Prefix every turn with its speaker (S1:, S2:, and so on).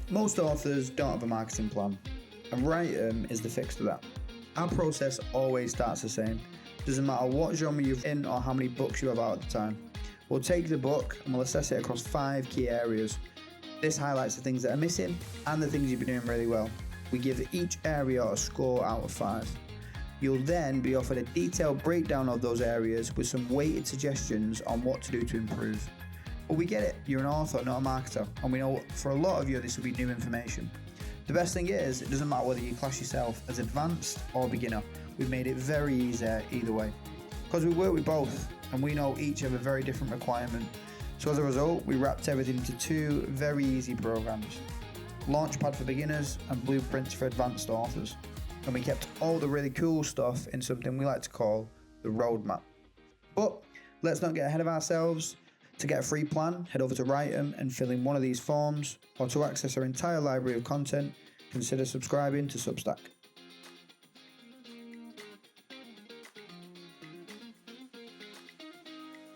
S1: Most authors don't have a marketing plan, and Writem is the fix to that. Our process always starts the same. Doesn't matter what genre you're in or how many books you have out at the time. We'll take the book and we'll assess it across 5 key areas. This highlights the things that are missing and the things you've been doing really well. We give each area a score out of 5. You'll then be offered a detailed breakdown of those areas with some weighted suggestions on what to do to improve. But we get it, you're an author, not a marketer, and we know for a lot of you this will be new information. The best thing is, it doesn't matter whether you class yourself as advanced or beginner. We've made it very easy either way. Because we work with both, and we know each have a very different requirement. So as a result, we wrapped everything into 2 very easy programs. Launchpad for beginners and Blueprints for advanced authors. And we kept all the really cool stuff in something we like to call the roadmap. But let's not get ahead of ourselves. To get a free plan, head over to Writem and fill in one of these forms, or to access our entire library of content, consider subscribing to Substack.